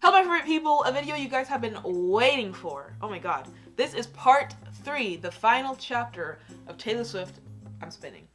Hello my favorite people, a video you guys have been waiting for. Oh my god. This is part 3, the final chapter of Taylor Swift. I'm spinning.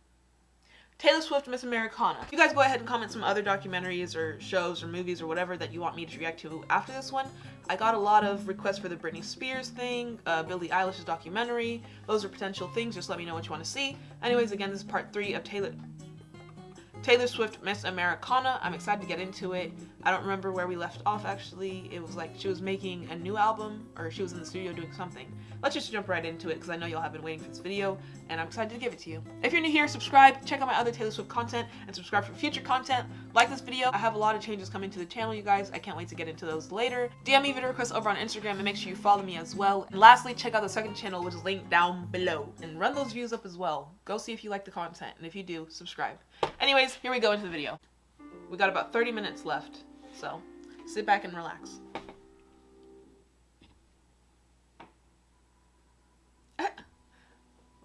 Taylor Swift Miss Americana. You guys go ahead and comment some other documentaries or shows or movies or whatever that you want me to react to after this one. I got a lot of requests for the Britney Spears thing, Billie Eilish's documentary. Those are potential things, just let me know what you want to see. Anyways, again, this is part 3 of Taylor Swift Miss Americana. I'm excited to get into it. I don't remember where we left off actually. It was like she was making a new album or she was in the studio doing something. Let's just jump right into it because I know y'all have been waiting for this video and I'm excited to give it to you. If you're new here, subscribe, check out my other Taylor Swift content, and subscribe for future content. Like this video. I have a lot of changes coming to the channel, you guys. I can't wait to get into those later. DM me video requests over on Instagram and make sure you follow me as well. And lastly, check out the second channel, which is linked down below. And run those views up as well. Go see if you like the content, and if you do, subscribe. Anyways, here we go into the video. We got about 30 minutes left, so sit back and relax.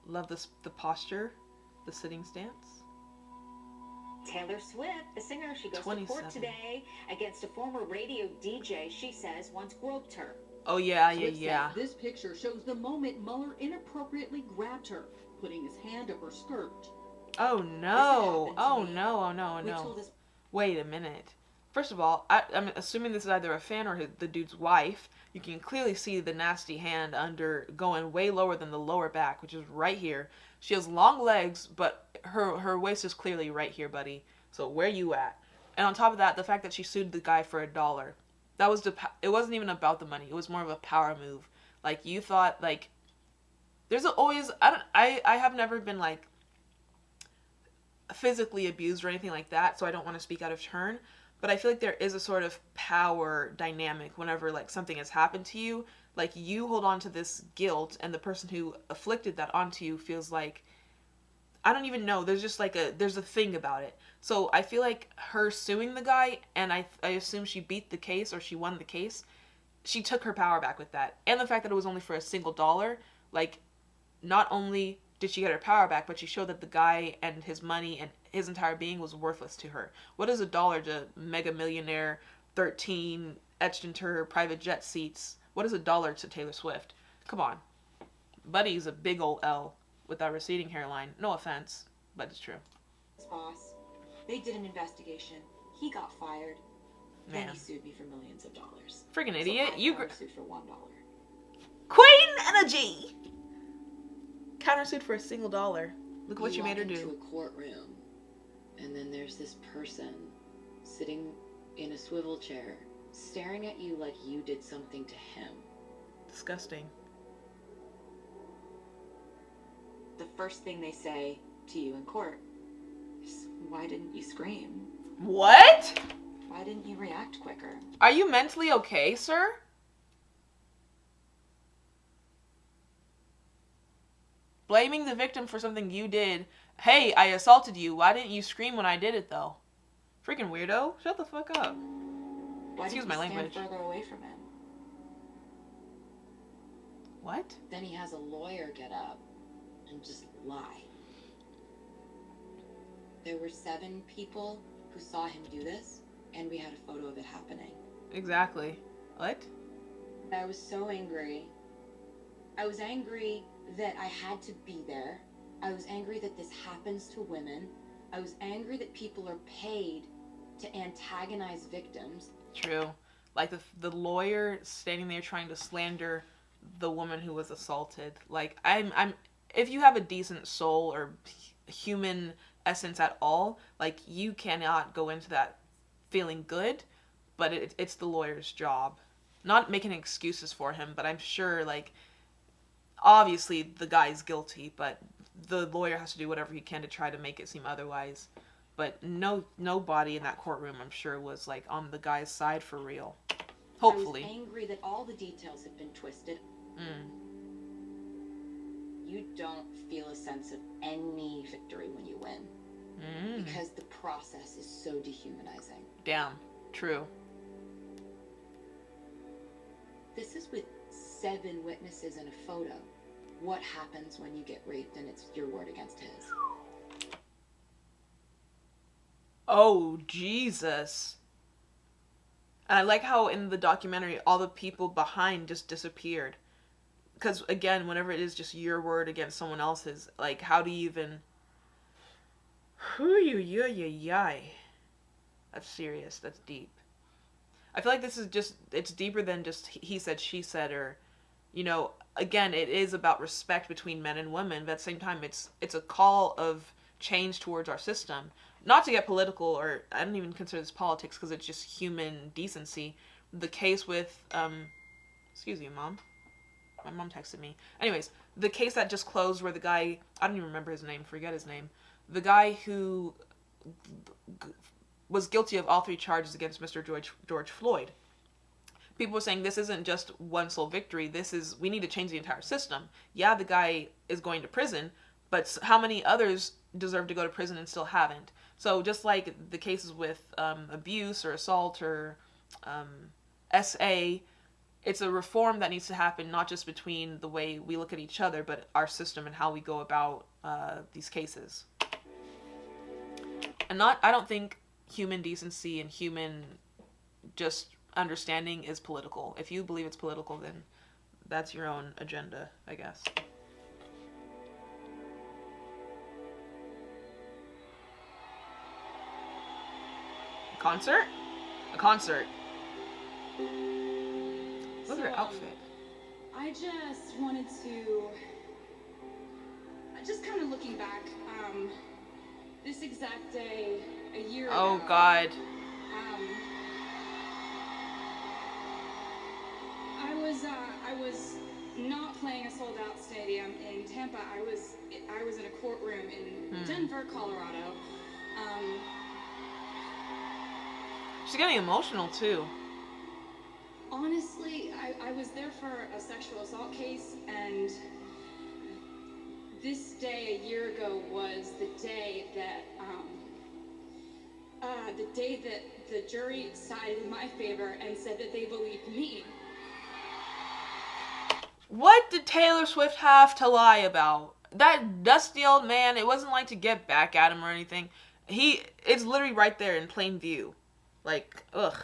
Love this, the posture, the sitting stance. Taylor Swift, the singer, she goes to court today against a former radio DJ she says once groped her. Oh yeah, Swift yeah. says this picture shows the moment Mueller inappropriately grabbed her, putting his hand up her skirt. Oh no, oh no, oh no, oh no. Wait a minute. First of all, I'm assuming this is either a fan or the dude's wife. You can clearly see the nasty hand under, going way lower than the lower back, which is right here. She has long legs, but her waist is clearly right here, buddy. So where you at? And on top of that, the fact that she sued the guy for $1. That was it wasn't even about the money. It was more of a power move. Like, you thought, like, there's always, I have never been like physically abused or anything like that, so I don't want to speak out of turn, but I feel like there is a sort of power dynamic whenever like something has happened to you. Like, you hold on to this guilt and the person who afflicted that onto you feels like, I don't even know, there's just like there's a thing about it. So I feel like her suing the guy, and I assume she beat the case or she won the case, she took her power back with that. And the fact that it was only for a single dollar, like, not only did she get her power back, but she showed that the guy and his money and his entire being was worthless to her. What is $1 to Mega Millionaire, 13 etched into her private jet seats? What is $1 to Taylor Swift? Come on. Buddy's a big old L with that receding hairline. No offense, but it's true. His boss, they did an investigation. He got fired. Man. Then he sued me for millions of dollars. Friggin' idiot. So You sued for $1. Queen Energy! Countersued for a single $1. Look what you made her do. Into a courtroom, and then there's this person sitting in a swivel chair, staring at you like you did something to him. Disgusting. The first thing they say to you in court is, why didn't you scream? What? Why didn't you react quicker? Are you mentally okay, sir? Blaming the victim for something you did. Hey, I assaulted you. Why didn't you scream when I did it, though? Freaking weirdo. Shut the fuck up. Why Excuse didn't my you stand language. further away from him? What? Then he has a lawyer get up and just lie. There were 7 people who saw him do this, and we had a photo of it happening. Exactly. What? I was so angry. I was angry that I had to be there. I was angry that this happens to women. I was angry that people are paid to antagonize victims. True. Like the lawyer standing there trying to slander the woman who was assaulted. Like, I'm if you have a decent soul or human essence at all, like, you cannot go into that feeling good, but it's the lawyer's job. Not making excuses for him, but I'm sure, like, obviously the guy's guilty, but the lawyer has to do whatever he can to try to make it seem otherwise. But nobody in that courtroom, I'm sure, was like on the guy's side for real. Hopefully. I was angry that all the details had been twisted. You don't feel a sense of any victory when you win. Because the process is so dehumanizing. Damn. True. This is with 7 witnesses and a photo. What happens when you get raped and it's your word against his? Oh, Jesus. And I like how in the documentary, all the people behind just disappeared. Because, again, whenever it is just your word against someone else's, like, how do you even... That's serious. That's deep. I feel like this is just... It's deeper than just he said, she said, or... You know, again, it is about respect between men and women, but at the same time, it's a call of change towards our system. Not to get political, or I don't even consider this politics because it's just human decency. The case with, excuse you, Mom. My mom texted me. Anyways, the case that just closed where the guy, I don't even remember his name, forget his name. The guy who was guilty of all 3 charges against Mr. George Floyd. People were saying this isn't just one sole victory. We need to change the entire system. Yeah, the guy is going to prison, but how many others deserve to go to prison and still haven't? So just like the cases with abuse or assault or SA, it's a reform that needs to happen, not just between the way we look at each other, but our system and how we go about these cases. And I don't think human decency and human just understanding is political. If you believe it's political, then that's your own agenda, I guess. Concert? A concert. Look at her outfit. I just wanted to, just kind of looking back, this exact day, a year ago. Oh, God. I was not playing a sold-out stadium in Tampa. I was in a courtroom in Denver, Colorado. She's getting emotional, too. Honestly, I was there for a sexual assault case, and this day a year ago was the day that the jury sided in my favor and said that they believed me. What did Taylor Swift have to lie about? That dusty old man, it wasn't like to get back at him or anything. It's literally right there in plain view. Like, ugh.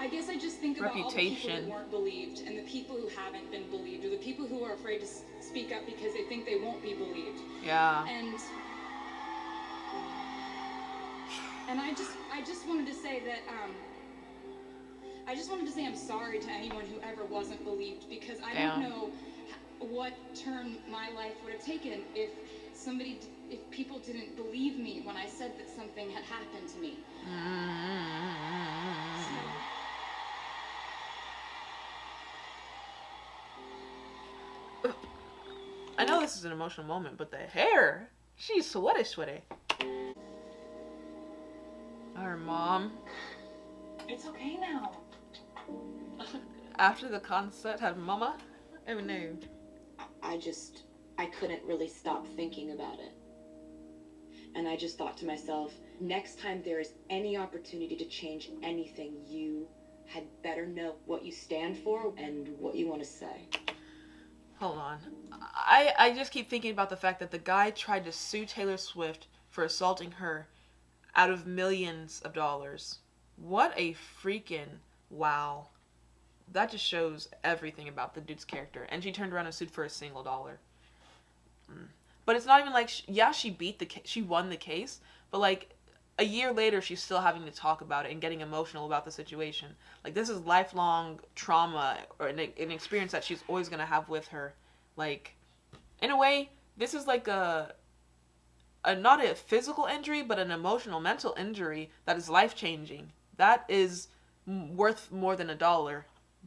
I guess I just think about all the people Reputation. who weren't believed and the people who haven't been believed, or the people who are afraid to speak up because they think they won't be believed. Yeah. And I just wanted to say that I'm sorry to anyone who ever wasn't believed, because I don't know what turn my life would have taken if people didn't believe me when I said that something had happened to me. I know this is an emotional moment, but the hair, she's sweaty. Her mom. It's okay now. After the concert had mama. Oh no. I couldn't really stop thinking about it. And I just thought to myself, next time there is any opportunity to change anything, you had better know what you stand for and what you want to say. Hold on. I just keep thinking about the fact that the guy tried to sue Taylor Swift for assaulting her out of millions of dollars. What a freaking wow. That just shows everything about the dude's character. And she turned around and sued for a single dollar. But it's not even like, she won the case, but like a year later she's still having to talk about it and getting emotional about the situation. Like, this is lifelong trauma, or an experience that she's always going to have with her. Like, in a way, this is like a not a physical injury, but an emotional, mental injury that is life-changing. That is worth more than $1.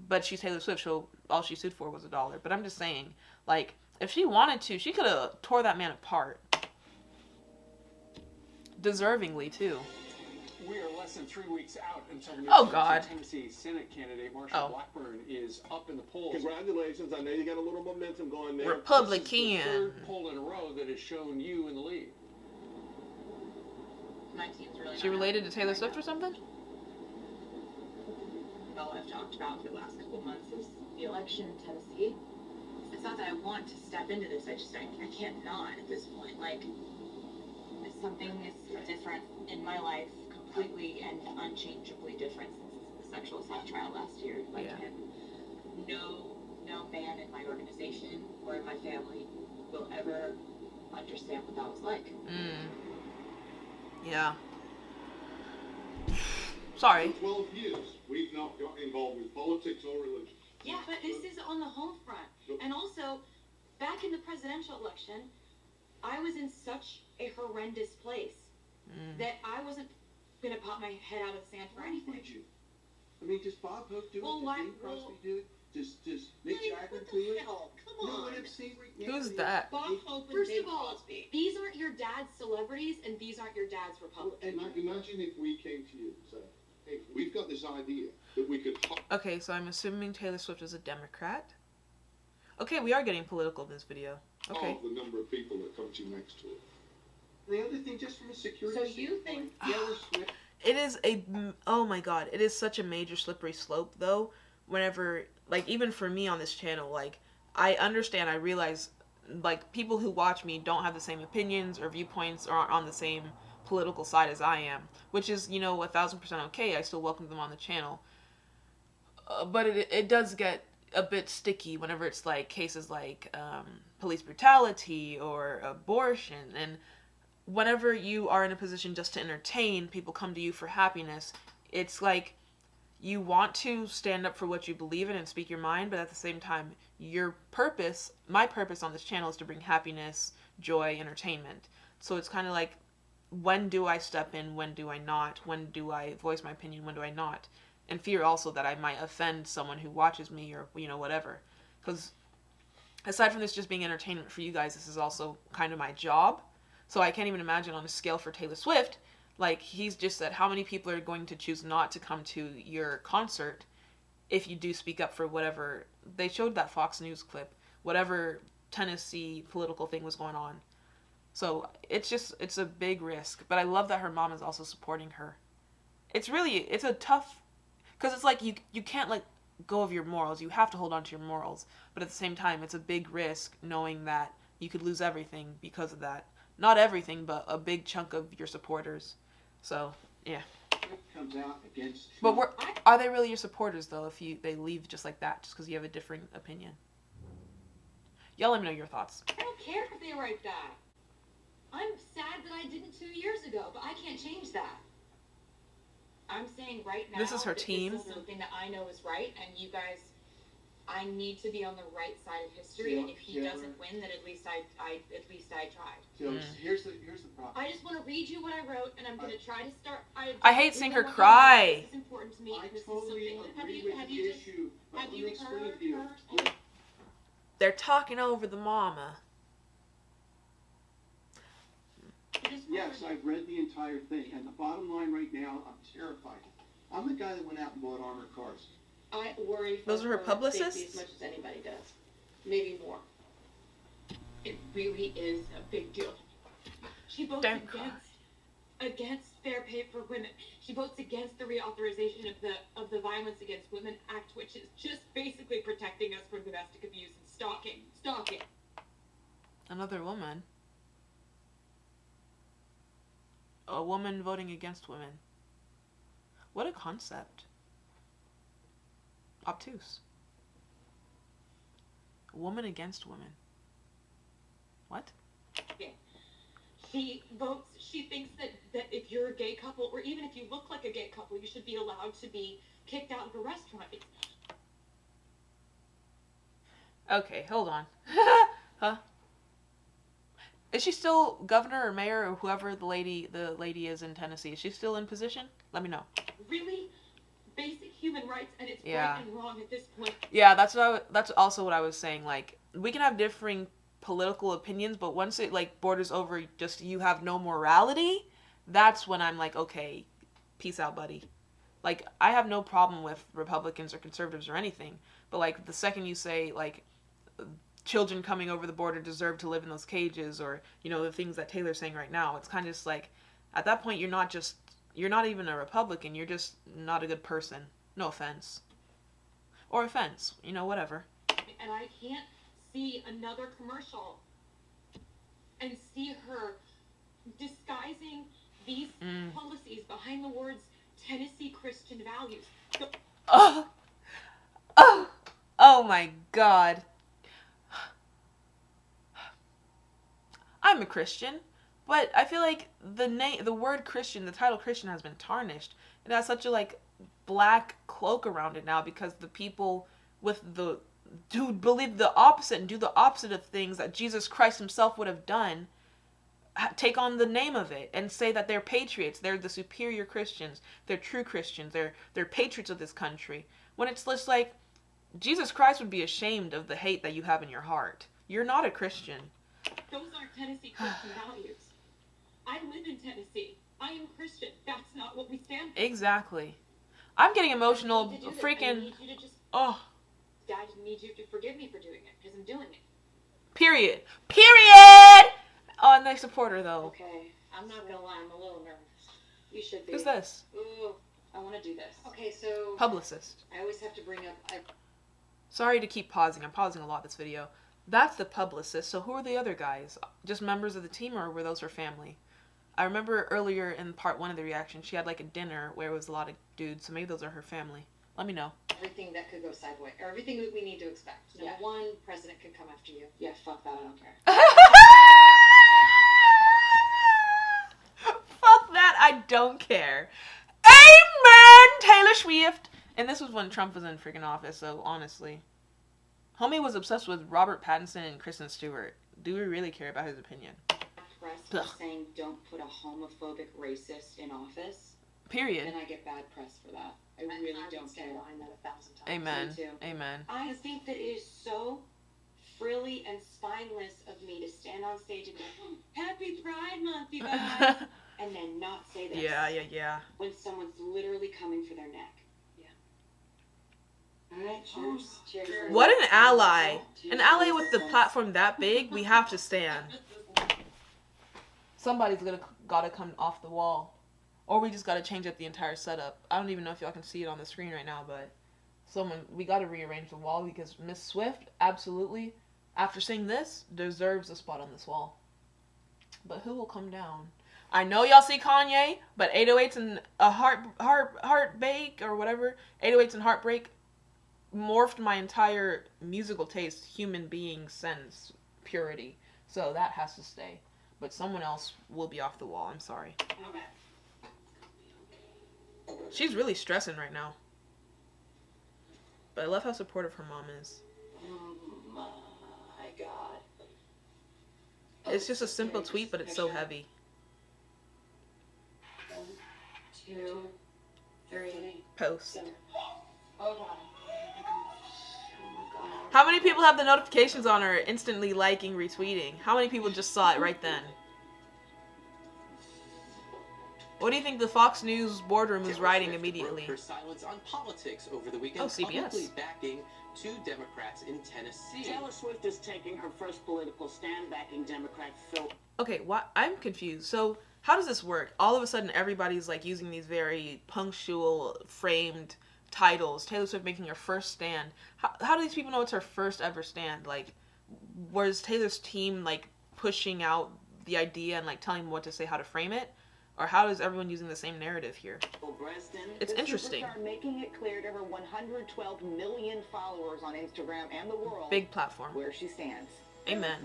But she's Taylor Swift, so all she sued for was $1. But I'm just saying, like, if she wanted to, she could have tore that man apart. Deservingly, too. We are less than 3 weeks out until Oh, God. Tennessee Senate candidate Marsha Blackburn is up in the polls. Congratulations. I know you got a little momentum going there. Republican. This is the third poll in a row that has shown you in the lead. My team's really She related to Taylor Swift or something? all I've talked about for the last couple of months is the election in Tennessee. It's It's not that I want to step into this. I can't not at this point. Like, if something is different in my life, completely and unchangeably different since the sexual assault trial last year. Like, and no man in my organization or in my family will ever understand what that was like. Yeah. Sorry. For 12 years, we've not got involved with politics or religion. Yeah, but this is on the home front. And also, back in the presidential election, I was in such a horrendous place that I wasn't going to pop my head out of the sand for anything. Would you? I mean, does Bob Hope do it? Well, Does Bing Crosby do it? Does Mick Jagger what do the it? hell? Come No, on. and I'm saying right now Who's is- that? Bob Hope and First Bing of all, Crosby. these aren't your dad's celebrities, and these aren't your dad's Republicans. Imagine if we came to you and said, hey, we've got this idea that we could... Okay, so I'm assuming Taylor Swift is a Democrat. Okay, we are getting political in this video. Okay. Of the number of people that come to you next to it. The other thing, just from a security So you think Taylor Swift... It is oh my god, it is such a major slippery slope though. Whenever, like, even for me on this channel, like, I understand, I realize, like, people who watch me don't have the same opinions or viewpoints or aren't on the same political side as I am, which is, you know, 1000% okay. I still welcome them on the channel. But it does get a bit sticky whenever it's like cases like police brutality or abortion, and whenever you are in a position just to entertain, people come to you for happiness. It's like you want to stand up for what you believe in and speak your mind, but at the same time, your purpose, my purpose on this channel is to bring happiness, joy, entertainment. So it's kind of like, when do I step in, when do I not? When do I voice my opinion, when do I not? And fear also that I might offend someone who watches me or, you know, whatever. Because aside from this just being entertainment for you guys, this is also kind of my job. So I can't even imagine on a scale for Taylor Swift, like, he's just said how many people are going to choose not to come to your concert if you do speak up for whatever. They showed that Fox News clip, whatever Tennessee political thing was going on. So it's a big risk. But I love that her mom is also supporting her. It's a tough, because it's like you can't let go of your morals. You have to hold on to your morals. But at the same time, it's a big risk knowing that you could lose everything because of that. Not everything, but a big chunk of your supporters. So, yeah. comes out against... But are they really your supporters, though, if they leave just like that, just because you have a different opinion? Y'all let me know your thoughts. I don't care if they write that. I'm sad that I didn't 2 years ago, but I can't change that. I'm saying right now, This is her that team. This is something that I know is right, and you guys, I need to be on the right side of history. And if he doesn't win, then at least I tried. So here's the problem. I just want to read you what I wrote, and I'm going to try to start. I hate seeing her cry. This is important to me. I This is totally something. agree with the issue, but have let you me explain heard to you. her? They're talking over the mama. Yes, I've read the entire thing, and the bottom line right now, I'm terrified. I'm the guy that went out and bought armored cars. I worry for Those are her publicists? safety as much as anybody does. Maybe more. It really is a big deal. She votes Don't cry. against fair pay for women. She votes against the reauthorization of the Violence Against Women Act, which is just basically protecting us from domestic abuse and stalking. Another woman. A woman voting against women. What a concept. Obtuse. A woman against women. What? She thinks that if you're a gay couple, or even if you look like a gay couple, you should be allowed to be kicked out of a restaurant. Okay, hold on. Huh? Is she still governor or mayor or whoever the lady is in Tennessee? Is she still in position? Let me know. Really basic human rights, and it's Yeah. right and wrong at this point. Yeah, that's also what I was saying. Like, we can have differing political opinions, but once it like borders over just you have no morality, that's when I'm like, okay, peace out, buddy. Like, I have no problem with Republicans or conservatives or anything, but like the second you say like children coming over the border deserve to live in those cages, or, you know, the things that Taylor's saying right now, it's kind of just like, at that point you're not even a Republican, you're just not a good person. No offense. Or offense, you know, whatever. And I can't see another commercial and see her disguising these policies behind the words Tennessee Christian values. Oh, oh, oh my God. I'm a Christian, but I feel like the word Christian, the title Christian has been tarnished. It has such a like black cloak around it now because the people with the who believe the opposite and do the opposite of things that Jesus Christ himself would have done take on the name of it and say that they're patriots, they're the superior Christians, they're true Christians, they're patriots of this country. When it's just like Jesus Christ would be ashamed of the hate that you have in your heart. You're not a Christian. Those aren't Tennessee Christian values. I live in Tennessee. I am Christian. That's not what we stand for. Exactly. I'm getting emotional. I Freaking. need you to just, Oh. Dad, I need you to forgive me for doing it because I'm doing it. Period. Period. Oh, nice supporter though. Okay, I'm not gonna lie, I'm a little nervous. You should be. Who's this? Ooh, I want to do this. Okay, so Publicist. I always have to bring up. Sorry to keep pausing. I'm pausing a lot this video. That's the publicist. So who are the other guys? Just members of the team, or were those her family? I remember earlier in part 1 of the reaction, she had like a dinner where it was a lot of dudes. So maybe those are her family. Let me know. Everything that could go sideways, or everything that we need to expect. Number one, president could come after you. Yeah, fuck that. I don't care. Fuck that. I don't care. Amen, Taylor Swift. And this was when Trump was in freaking office. So honestly, homie was obsessed with Robert Pattinson and Kristen Stewart. Do we really care about his opinion? Press for saying don't put a homophobic racist in office. Period. And I get bad press for that. I really don't care. Behind that 1,000 times. Amen. Me too. Amen. I think that it is so frilly and spineless of me to stand on stage and go, "Happy Pride Month, you guys," and then not say this. Yeah. When someone's literally coming for their neck. Yeah. All right, cheers. Cheers. What an ally. An ally with the platform that big, we have to stand. Somebody's gotta come off the wall. Or we just gotta change up the entire setup. I don't even know if y'all can see it on the screen right now, but we gotta rearrange the wall because Miss Swift absolutely, after seeing this, deserves a spot on this wall. But who will come down? I know y'all see Kanye, but 808s and a heartbreak or whatever, 808s and Heartbreak morphed my entire musical taste, human being sense, purity. So that has to stay. But someone else will be off the wall. I'm sorry. She's really stressing right now. But I love how supportive her mom is. Oh my God. It's just a simple tweet, but it's so heavy. 1, 2, 3. Post. Oh God. How many people have the notifications on her instantly liking, retweeting? How many people just saw it right then? What do you think the Fox News boardroom was writing immediately? Her silence on politics over the weekend, CBS. publicly backing 2 Democrats in Tennessee. Taylor Swift is taking her first political stand backing Democrat Phil. Okay, I'm confused. So how does this work? All of a sudden, everybody's like using these very punctual, framed titles. Taylor Swift making her first stand. How do these people know it's her first ever stand? Like, was Taylor's team like pushing out the idea and like telling them what to say, how to frame it? Or how is everyone using the same narrative here? It's interesting. Making it clear to her 112 million followers on Instagram and the world Big platform. where she stands. Amen.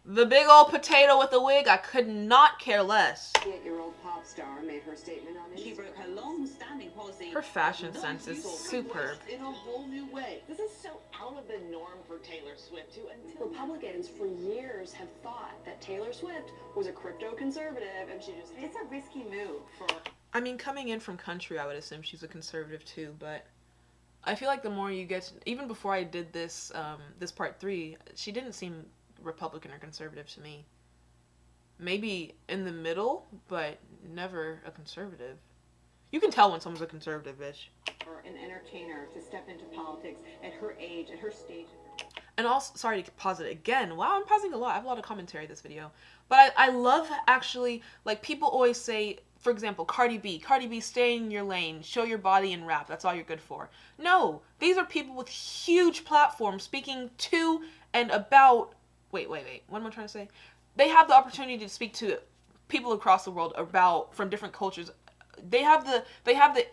The big old potato with the wig, I could not care less. 8-year-old pop star made her statement on Instagram. She broke her long-standing policy. Her fashion sense is superb. In a whole new way. This is so out of the norm for Taylor Swift, too. Until Republicans for years have thought that Taylor Swift was a crypto conservative, and it's a risky move for. I mean, coming in from country, I would assume she's a conservative too, but I feel like the more you get, even before I did this, this part 3, she didn't seem Republican or conservative to me. Maybe in the middle, but never a conservative. You can tell when someone's a conservative, bitch. Or an entertainer to step into politics at her age, at her stage. And also, sorry to pause it again. Wow, I'm pausing a lot. I have a lot of commentary this video. But I love actually, like, people always say for example, Cardi B. Cardi B, stay in your lane, show your body and rap. That's all you're good for. No, these are people with huge platforms speaking to and about. Wait. What am I trying to say? They have the opportunity to speak to people across the world about from different cultures. They have the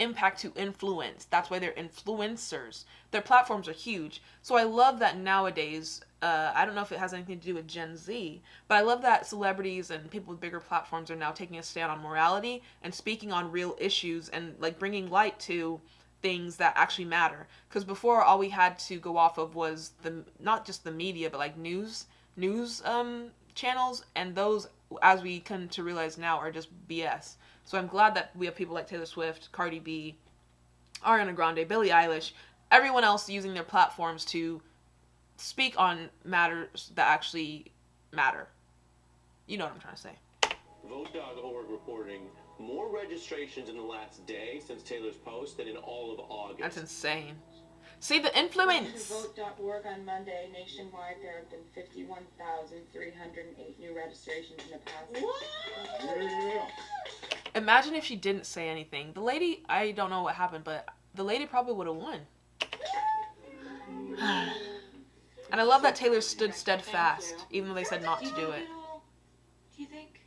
impact to influence. That's why they're influencers. Their platforms are huge. So I love that nowadays. I don't know if it has anything to do with Gen Z, but I love that celebrities and people with bigger platforms are now taking a stand on morality and speaking on real issues and like bringing light to things that actually matter. Because before, all we had to go off of was not just the media, but like news channels, and those, as we come to realize now, are just BS. So I'm glad that we have people like Taylor Swift, Cardi B, Ariana Grande, Billie Eilish, everyone else using their platforms to speak on matters that actually matter. You know what I'm trying to say. Vote.org reporting more registrations in the last day since Taylor's post than in all of August. That's insane. See the influence. Vote.org on Monday, nationwide there have been 51,308 new registrations in the past. What? Imagine if she didn't say anything. The lady, I don't know what happened, but the lady probably would have won. And I love that Taylor stood steadfast, even though they said not to do it. Do you think?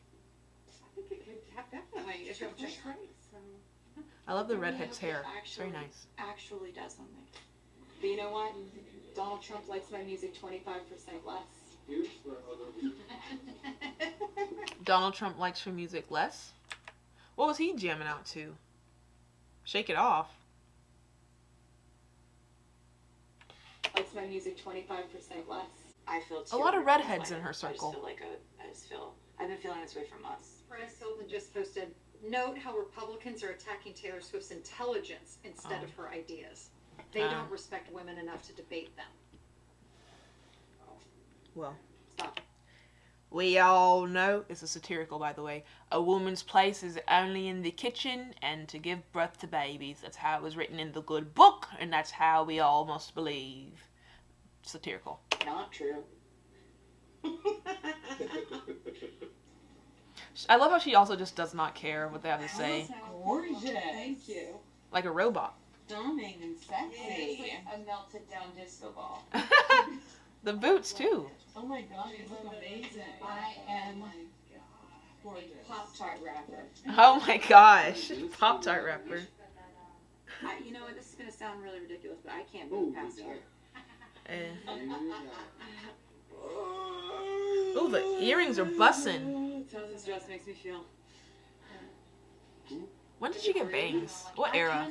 I think it could have definitely. If it just right. I love the redhead's hair. It's very nice. Actually does something. But you know what? Donald Trump likes my music 25% less. Donald Trump likes your music less? What was he jamming out to? Shake It Off. Likes my music 25% less. I feel A lot of redheads in her circle. I've been feeling this way for months. Paris Hilton just posted, note how Republicans are attacking Taylor Swift's intelligence instead of her ideas. They don't respect women enough to debate them. Well, Stop. We all know, it's a satirical by the way, a woman's place is only in the kitchen and to give birth to babies. That's how it was written in the good book, and that's how we all must believe. Satirical. Not true. I love how she also just does not care what they have to say. Gorgeous. Thank you. Like a robot. Stunning and sexy. It's like a melted down disco ball. The boots too. Oh my god, you look amazing. I am gorgeous. Pop-Tart rapper. Oh my gosh. Pop-Tart rapper. You know what, this is going to sound really ridiculous, but I can't move past here. Oh, the earrings are bussin'. That's how this dress makes me feel. When did she get bangs? What era?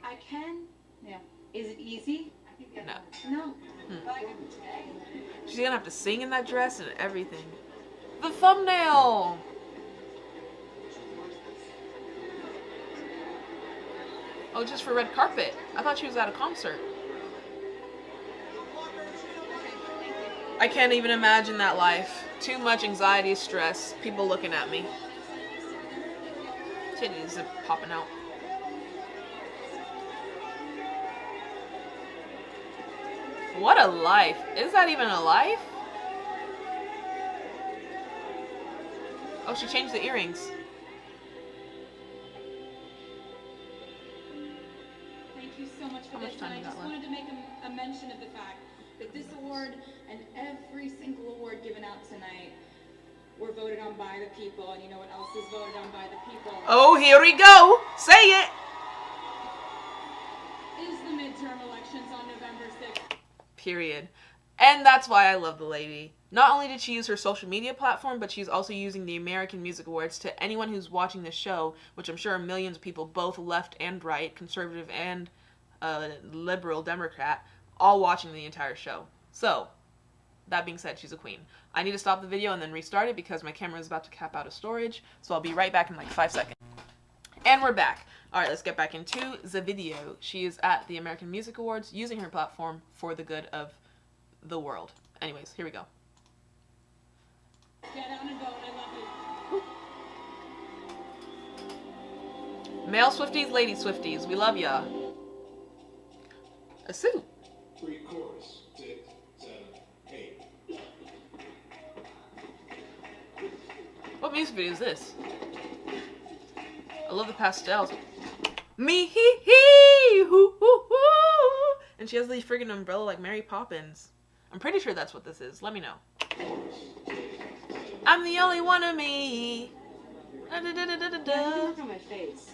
I can. Yeah. Is it easy? No. No. She's gonna have to sing in that dress and everything. The thumbnail! Oh, just for red carpet. I thought she was at a concert. I can't even imagine that life. Too much anxiety, stress, people looking at me. Titties are popping out. What a life. Is that even a life? Oh, she changed the earrings. Thank you so much for How much this. time And I you just got left? wanted to make a mention of the fact that this award and every single award given out tonight were voted on by the people. And you know what else is voted on by the people? Oh, here we go. Say it. Is the midterm elections on November 6th. Period. And that's why I love the lady. Not only did she use her social media platform, but she's also using the American Music Awards to anyone who's watching the show, which I'm sure are millions of people, both left and right, conservative and liberal Democrat, all watching the entire show. So, that being said, she's a queen. I need to stop the video and then restart it because my camera is about to cap out of storage, so I'll be right back in like 5 seconds. And we're back. Alright, let's get back into the video. She is at the American Music Awards using her platform for the good of the world. Anyways, here we go. Get out and vote. I love you. Male Swifties, lady Swifties, we love ya. A suit. Pre-chorus, 6, 7, 8. What music video is this? I love the pastels. Me hee hee hoo hoo hoo. And she has the friggin' umbrella like Mary Poppins. I'm pretty sure that's what this is. Let me know. I'm the only one of me. Da, da, da, da, da, da. Look on my face.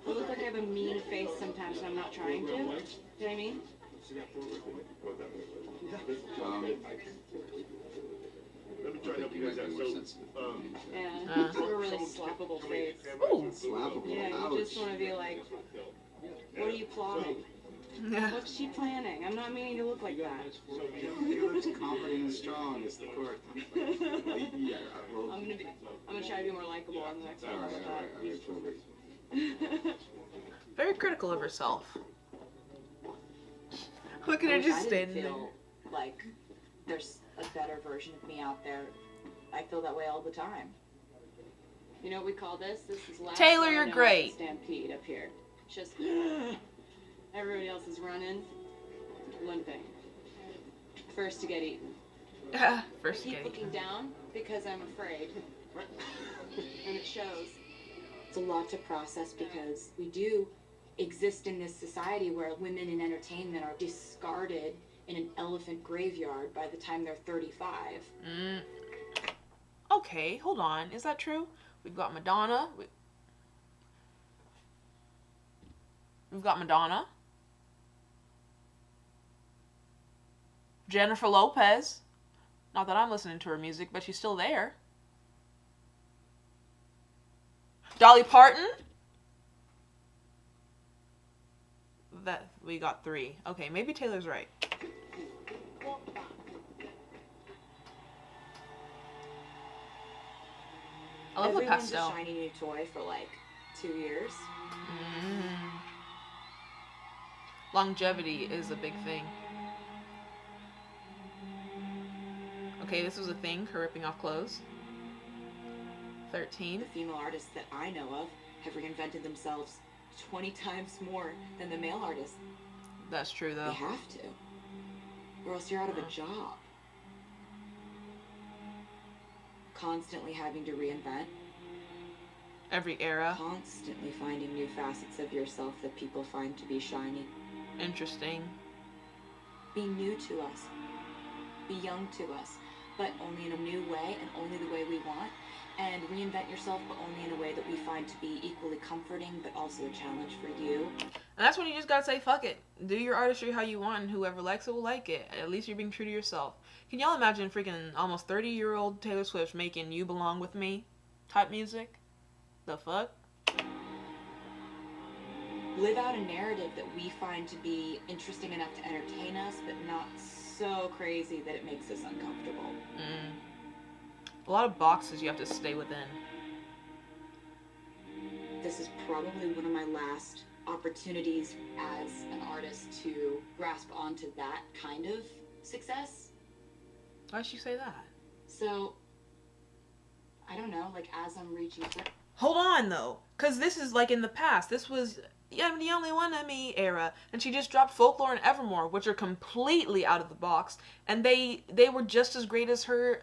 I look like I have a mean face sometimes when I'm not trying to. You know what I mean? Let me try to help you guys out. Yeah, you have a really slappable face. Ooh. Slappable. Yeah, you just want to be like, what are you plotting? What's she planning? I'm not meaning to look like that. He looks confident and strong. It's the court. Yeah, well, I'm gonna try to be more likable on the next one. Alright. Very critical of herself. Look at her just standing there. Feel like there's a better version of me out there. I feel that way all the time. You know what we call this? This is last Taylor, time you're I know great. Stampede up here. Just everybody else is running, limping. First to get eaten. First Keep game. looking down because I'm afraid, and it shows. It's a lot to process because we do exist in this society where women in entertainment are discarded in an elephant graveyard by the time they're 35. Okay, hold on. Is that true? We've got Madonna. We've got Madonna. Jennifer Lopez. Not that I'm listening to her music, but she's still there. Dolly Parton. That we got 3. Okay, maybe Taylor's right. I love Everyone's the pastel. a shiny new toy for like 2 years. Longevity is a big thing. Okay, this was a thing, her ripping off clothes. 13. The female artists that I know of have reinvented themselves 20 times more than the male artists. That's true, though. They have to, or else you're out of a job. Constantly having to reinvent. Every era. Constantly finding new facets of yourself that people find to be shiny. Interesting. Be new to us. Be young to us, but only in a new way and only the way we want. And reinvent yourself, but only in a way that we find to be equally comforting, but also a challenge for you. And that's when you just gotta say, fuck it. Do your artistry how you want, and whoever likes it will like it. At least you're being true to yourself. Can y'all imagine freaking almost 30-year-old Taylor Swift making You Belong With Me type music? The fuck? Live out a narrative that we find to be interesting enough to entertain us, but not so crazy that it makes us uncomfortable. A lot of boxes you have to stay within. This is probably one of my last opportunities as an artist to grasp onto that kind of success. Why'd she say that? So, I don't know, like as I'm reaching for... Hold on, though. Because this is like in the past. This was I'm the Only One of Me era. And she just dropped Folklore and Evermore, which are completely out of the box. And they were just as great as her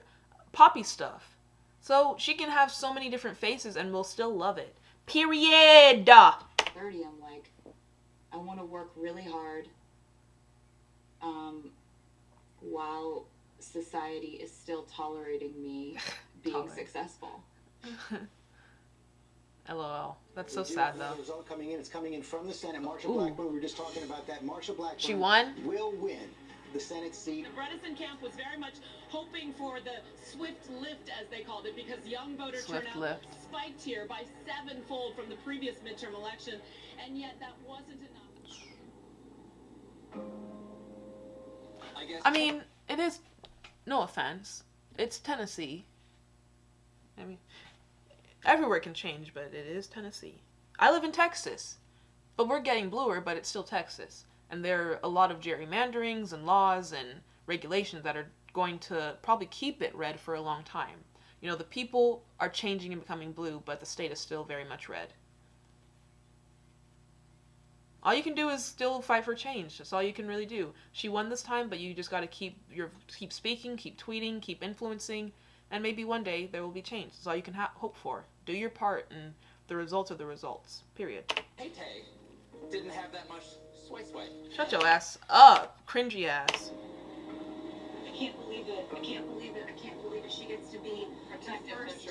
poppy stuff. So she can have so many different faces and we'll still love it. Period! 30, I'm like, I want to work really hard while society is still tolerating me being successful. LOL. That's so sad, though. The result coming in. It's coming in from the Senate. Marsha Blackburn, we were just talking about that. Marsha Blackburn She won? Will win the Senate seat. The Bredesen camp was very much hoping for the swift lift, as they called it, because young voter turnout spiked here by 7-fold from the previous midterm election, and yet that wasn't enough. I mean, it is, no offense, it's Tennessee. I mean, everywhere can change, but it is Tennessee. I live in Texas, but we're getting bluer, but it's still Texas. And there are a lot of gerrymanderings and laws and regulations that are going to probably keep it red for a long time. You know, the people are changing and becoming blue, but the state is still very much red. All you can do is still fight for change. That's all you can really do. She won this time, but you just got to keep speaking, keep tweeting, keep influencing, and maybe one day there will be change. That's all you can hope for. Do your part and The results are the results. Period. Hey, didn't have that much sway. Shut your ass up, cringy ass. I can't believe it. I can't believe it. I can't believe it. She gets to be the first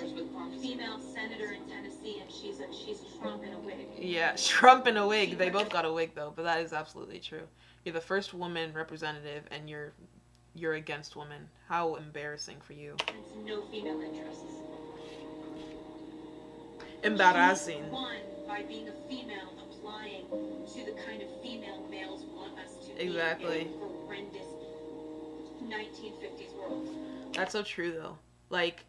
female senator in Tennessee, and she's a Trump in a wig. Yeah, Trump in a wig. They both got a wig though, but that is absolutely true. You're the first woman representative, and you're against women. How embarrassing for you. It's no female interests. Embarrassing. She won by being a female, applying to the kind of female males want us to Exactly. be in a horrendous 1950s world. That's so true though. Like,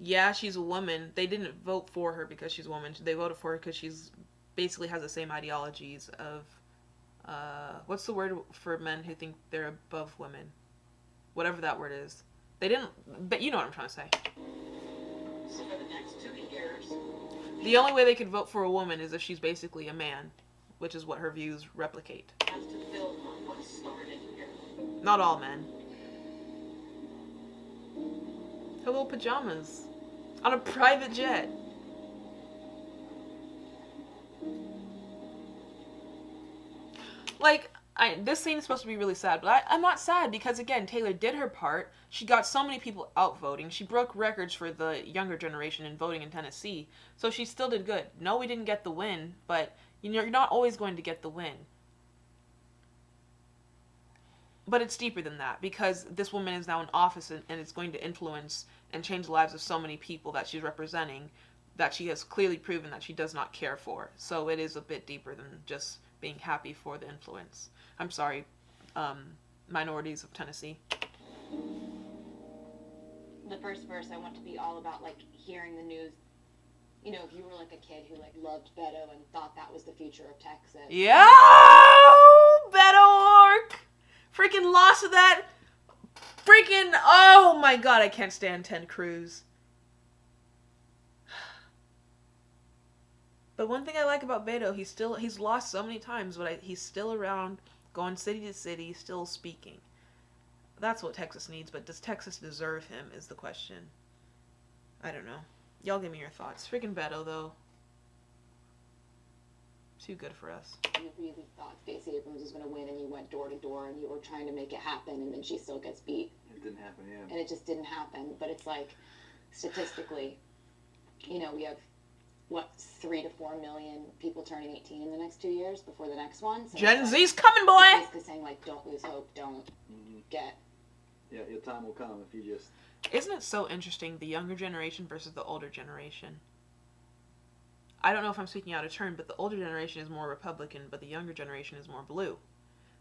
yeah, she's a woman. They didn't vote for her because she's a woman. They voted for her because she's basically has the same ideologies of, what's the word for men who think they're above women? Whatever that word is. They didn't, but you know what I'm trying to say. So for the next 2 years, the only way they could vote for a woman is if she's basically a man, which is what her views replicate. have to build on what started here. Not all men. Her little pajamas. On a private jet. Like, this scene is supposed to be really sad, but I'm not sad because, again, Taylor did her part. She got so many people out voting. She broke records for the younger generation in voting in Tennessee. So she still did good. No, we didn't get the win, but you're not always going to get the win. But it's deeper than that because this woman is now in office and it's going to influence and change the lives of so many people that she's representing that she has clearly proven that she does not care for. So it is a bit deeper than just being happy for the influence. I'm sorry, minorities of Tennessee. The first verse, I want to be all about, like, hearing the news. You know, if you were, like, a kid who, like, loved Beto and thought that was the future of Texas. Yeah! Beto O'Rourke! Freaking lost to that. Freaking, oh my god, I can't stand Ted Cruz. But one thing I like about Beto, he's lost so many times, but he's still around, going city to city, still speaking. That's what Texas needs, but does Texas deserve him is the question. I don't know. Y'all give me your thoughts. Freaking Beto, though. Too good for us. You really thought Stacey Abrams was going to win, and you went door to door, and you were trying to make it happen, and then she still gets beat. It didn't happen, yeah. And it just didn't happen. But it's like, statistically, you know, we have, what, 3 to 4 million people turning 18 in the next 2 years before the next one. So Gen like, Z's coming, boy! It's basically saying, like, don't lose hope, don't get. Yeah, your time will come if you just... Isn't it so interesting, the younger generation versus the older generation? I don't know if I'm speaking out of turn, but the older generation is more Republican, but the younger generation is more blue.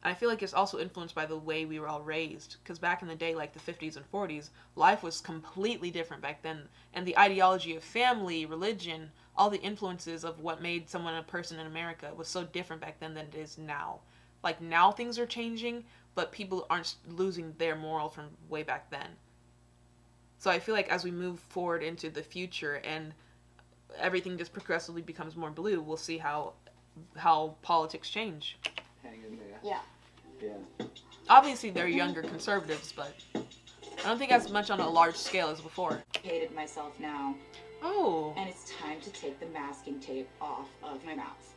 And I feel like it's also influenced by the way we were all raised. Because back in the day, like the 50s and 40s, life was completely different back then. And the ideology of family, religion, all the influences of what made someone a person in America was so different back then than it is now. Like now things are changing, but people aren't losing their moral from way back then. So I feel like as we move forward into the future and everything just progressively becomes more blue, we'll see how politics change. Hang in there. Yeah. Yeah. Obviously, they're younger conservatives, but I don't think as much on a large scale as before. I hated myself now. Oh. And it's time to take the masking tape off of my mouth.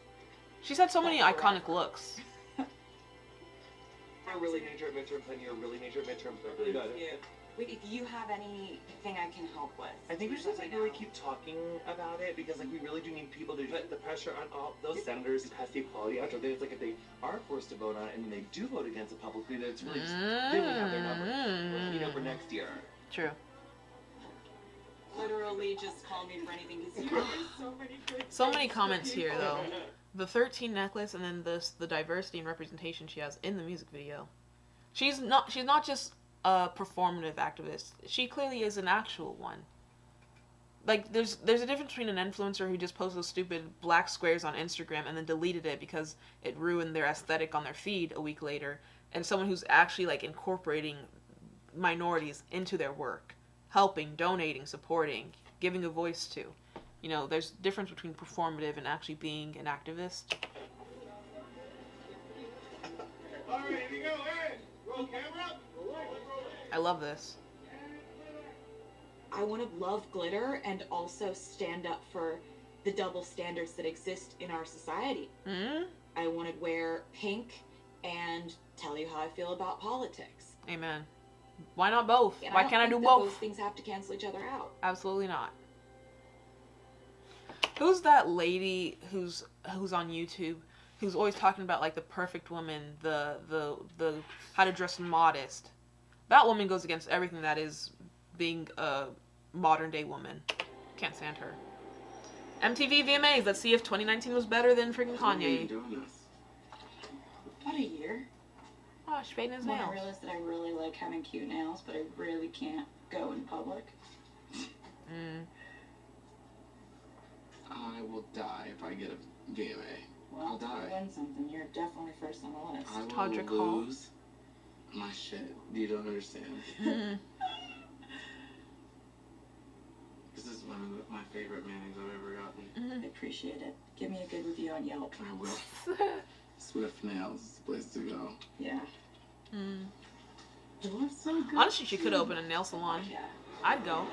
She's had so many iconic looks. I really need your midterms, and you really need your midterms. I really got it. Yeah. Wait, if you have anything I can help with. I think we should just really keep talking about it because we really do need people to put the pressure on all those senators who pass the Equality Act. Or it's like if they are forced to vote on it and they do vote against it publicly, that it's really just then we have their numbers. For next year. True. Literally just call me for anything because there's so many good So many comments here though. The 13 necklace and then the diversity and representation she has in the music video. She's not just a performative activist. She clearly is an actual one. Like there's a difference between an influencer who just posts those stupid black squares on Instagram and then deleted it because it ruined their aesthetic on their feed a week later, and someone who's actually like incorporating minorities into their work, helping, donating, supporting, giving a voice to. You know, there's a difference between performative and actually being an activist. All right, here we go. Hey, roll camera. I love this. I want to love glitter and also stand up for the double standards that exist in our society. Mm-hmm. I want to wear pink and tell you how I feel about politics. Amen. Why not both? And Why can't I do that both? Those things have to cancel each other out. Absolutely not. Who's that lady who's on YouTube who's always talking about like the perfect woman, the how to dress modest? That woman goes against everything that is being a modern day woman. Can't stand her. MTV VMAs. Let's see if 2019 was better than freaking Kanye. About a year. Oh, she's fading his When I nails. realized that I really like having cute nails, but I really can't go in public. I will die if I get a VMA. Well, I'll die. If you win something, you're definitely first on the list. I will lose my shit. You don't understand. This is one of my favorite mayonnaise I've ever gotten. I appreciate it. Give me a good review on Yelp. I will. Swift Nails is the place to go. Yeah. Honestly, she could open a nail salon. I'd go.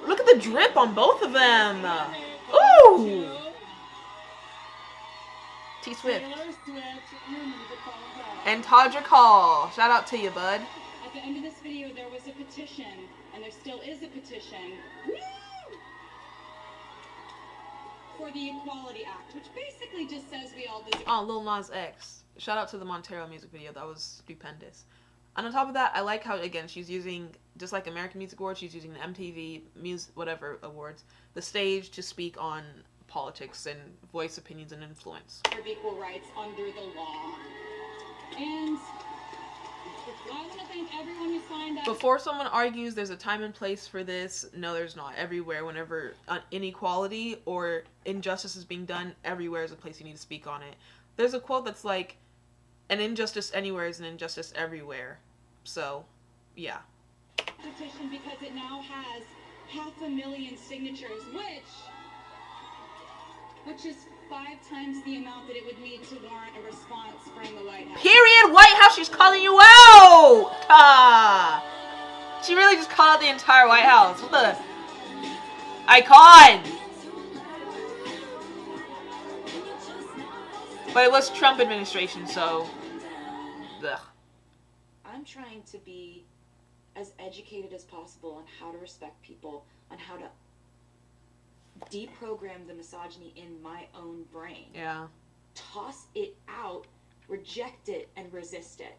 Look at the drip on both of them. Ooh. T Swift. And Todrick Hall. Shout out to you, bud. At the end of this video, there was a petition, and there still is a petition for the Equality Act, which basically just says we all deserve. Oh, Lil Nas X. Shout out to the Montero music video. That was stupendous. And on top of that, I like how, again, she's using, just like American Music Awards, she's using the MTV Music, whatever awards, the stage to speak on politics and voice opinions and influence. Of equal rights under the law. And I want to thank everyone who signed up. Before someone argues there's a time and place for this, no, there's not. Everywhere, whenever inequality or injustice is being done, everywhere is a place you need to speak on it. There's a quote that's like, an injustice anywhere is an injustice everywhere. So, yeah. Petition because it now has 500,000 signatures, which is 5 times the amount that it would need to warrant a response from the White House. Period. White House, she's calling you out. She really just called out the entire White House. What the icon? But it was Trump administration, so. Ugh. I'm trying to be as educated as possible on how to respect people, on how to deprogram the misogyny in my own brain. Yeah. Toss it out, reject it, and resist it.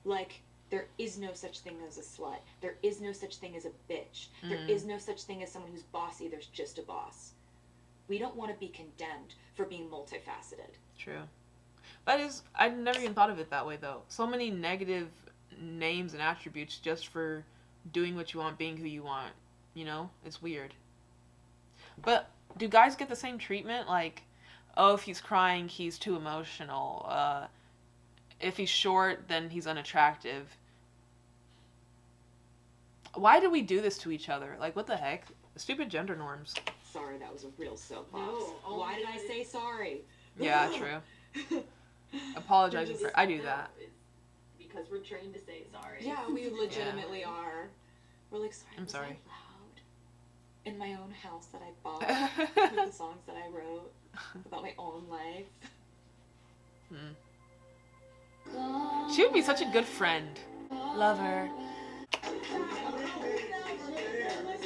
Like, there is no such thing as a slut. There is no such thing as a bitch. There is no such thing as someone who's bossy. There's just a boss. We don't want to be condemned for being multifaceted. True. That is, I never even thought of it that way, though. So many negative names and attributes just for doing what you want, being who you want. You know? It's weird. But do guys get the same treatment? Like, oh, if he's crying, he's too emotional. If he's short, then he's unattractive. Why do we do this to each other? Like, what the heck? Stupid gender norms. Sorry, that was a real soapbox. Why did I say sorry? Yeah, true. Apologizing for... I do that. Because we're trained to say sorry. Yeah, we legitimately are. We're like, sorry, I'm sorry. loud? In my own house that I bought, with the songs that I wrote, about my own life. She would be such a good friend. Love her. This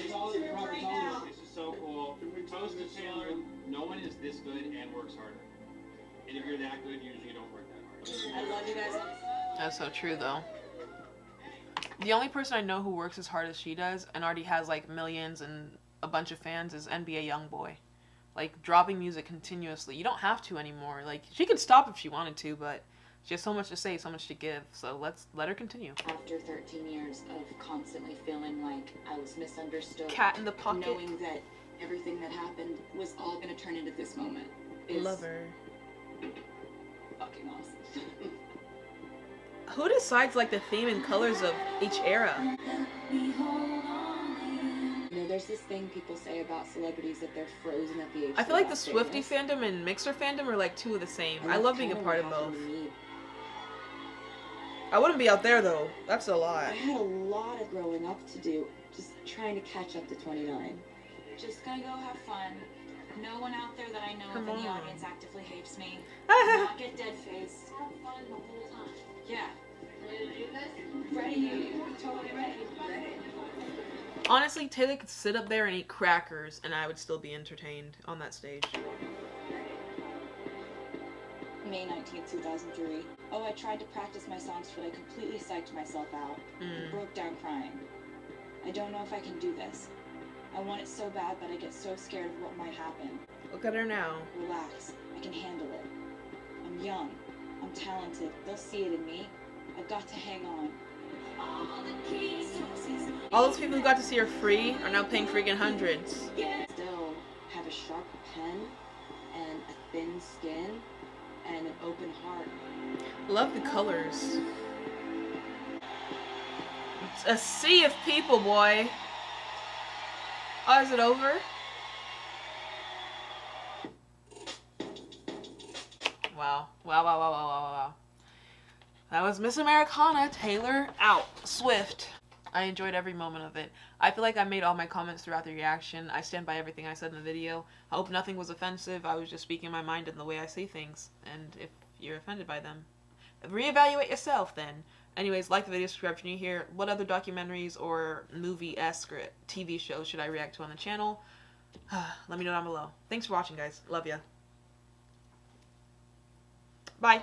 is so cool. Toast to Taylor. No one is this good and works harder. And if you're that good, usually you don't work that hard. I love you guys. That's so true, though. The only person I know who works as hard as she does and already has, like, millions and a bunch of fans is NBA Youngboy. Like, dropping music continuously. You don't have to anymore. Like, she could stop if she wanted to, but she has so much to say, so much to give. So let her continue. After 13 years of constantly feeling like I was misunderstood. Cat in the pocket. Knowing that everything that happened was all going to turn into this moment. Love her. Fucking awesome. Who decides, like, the theme and colors of each era? You know, there's this thing people say about celebrities that they're frozen at the age. I feel like the Swiftie fandom and Mixer fandom are, like, two of the same. I love being a part of both. I wouldn't be out there, though. That's a lot. I had a lot of growing up to do. Just trying to catch up to 29. Just gonna go have fun. No one out there that I know Come of in the on. audience actively hates me. Not get dead faced. Have fun the whole time. Yeah. Ready? Totally ready. Honestly, Taylor could sit up there and eat crackers, and I would still be entertained on that stage. May 19th, 2003. Oh, I tried to practice my songs, but I completely psyched myself out. Broke down crying. I don't know if I can do this. I want it so bad, but I get so scared of what might happen. Look at her now. Relax. I can handle it. I'm young. I'm talented. They'll see it in me. I've got to hang on. All those people who got to see her free are now paying freaking hundreds. Still have a sharp pen and a thin skin and an open heart. Love the colors. It's a sea of people, boy. Oh, is it over? Wow. Wow, wow, wow, wow, wow, wow. That was Miss Americana, Taylor Swift. I enjoyed every moment of it. I feel like I made all my comments throughout the reaction. I stand by everything I said in the video. I hope nothing was offensive. I was just speaking my mind and the way I see things. And if you're offended by them, reevaluate yourself then. Anyways, like the video, subscribe if you're new here. What other documentaries or movie-esque or TV shows should I react to on the channel? Let me know down below. Thanks for watching, guys. Love ya. Bye.